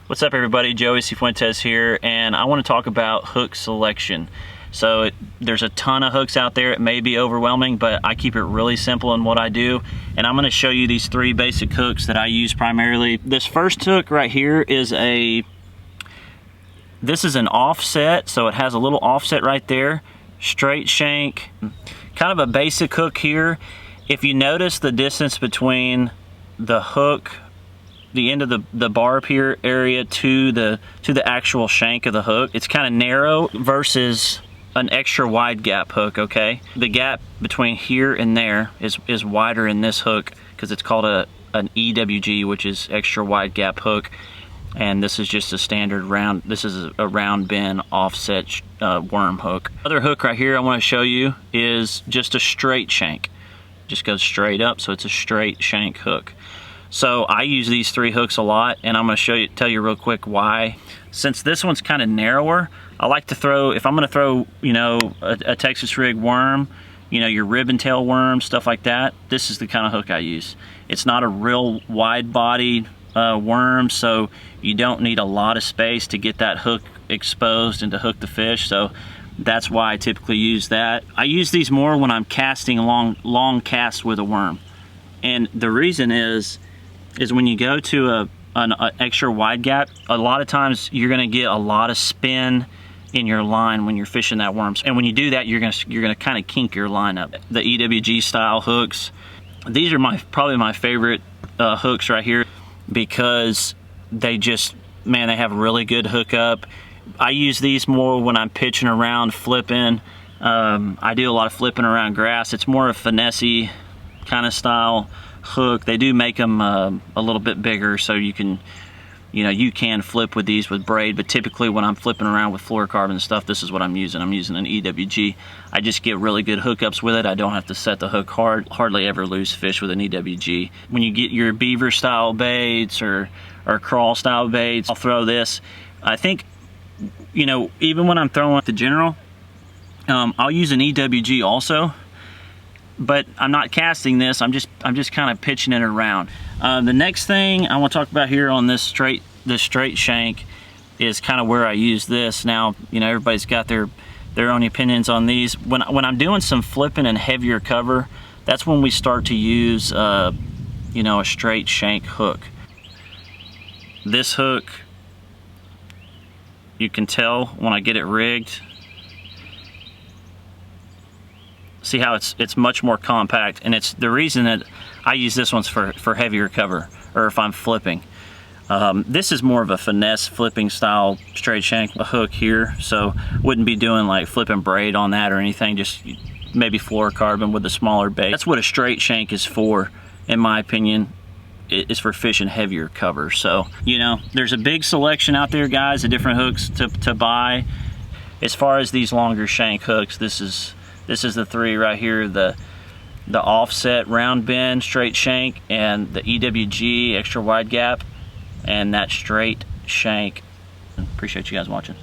What's up everybody, Joey Cifuentes here, and I want to talk about hook selection. So there's a ton of hooks out there. It may be overwhelming, but I keep it really simple in what I do. And I'm going to show you these three basic hooks that I use primarily. This first hook right here is this is an offset, so it has a little offset right there. Straight shank, kind of a basic hook here. If you notice the distance between the hook, the end of the barb here area to the actual shank of the hook, it's kind of narrow versus an extra wide gap hook, okay? The gap between here and there is wider in this hook because it's called an EWG, which is extra wide gap hook. And this is just a standard round, this is a round bend offset worm hook. Other hook right here I want to show you is just a straight shank. Just goes straight up, so it's a straight shank hook. So I use these three hooks a lot, and I'm going to tell you real quick why. Since this one's kind of narrower, I like to throw, if I'm going to throw, you know, a Texas rig worm, you know, your ribbon tail worm, stuff like that, this is the kind of hook I use. It's not a real wide bodied worm, so you don't need a lot of space to get that hook exposed and to hook the fish. So that's why I typically use that. I use these more when I'm casting long casts with a worm. And the reason is when you go to an extra wide gap, a lot of times you're gonna get a lot of spin in your line when you're fishing that worm. And when you do that, you're gonna kind of kink your line up. The Ewg Style Hooks, these are probably my favorite hooks right here, because they just, man, they have really good hookup. I use these more when I'm pitching around, flipping. I do a lot of flipping around grass. It's more of a finesse-y kind of style hook. They do make them a little bit bigger, so you can flip with these with braid, but typically when I'm flipping around with fluorocarbon and stuff, this is what I'm using. I'm using an EWG. I just get really good hookups with it. I don't have to set the hook hard. Hardly ever lose fish with an EWG. When you get your beaver style baits or crawl style baits, I'll throw this. I think, you know, even when I'm throwing the general, I'll use an EWG also. But I'm not casting this, I'm just kind of pitching it around. The next thing I want to talk about here on this straight shank is kind of where I use this. Now, you know, everybody's got their own opinions on these. When I'm doing some flipping and heavier cover, that's when we start to use you know, a straight shank hook. This hook, you can tell when I get it rigged. See how it's much more compact, and it's the reason that I use this one's for heavier cover, or if I'm flipping. This is more of a finesse flipping style straight shank hook here, so wouldn't be doing like flipping braid on that or anything, just maybe fluorocarbon with a smaller bait. That's what a straight shank is for, in my opinion. It's for fishing heavier cover. So, you know, there's a big selection out there, guys, of different hooks to buy. As far as these longer shank hooks, this is the three right here, the offset round bend straight shank, and the EWG extra wide gap, and that straight shank. Appreciate you guys watching.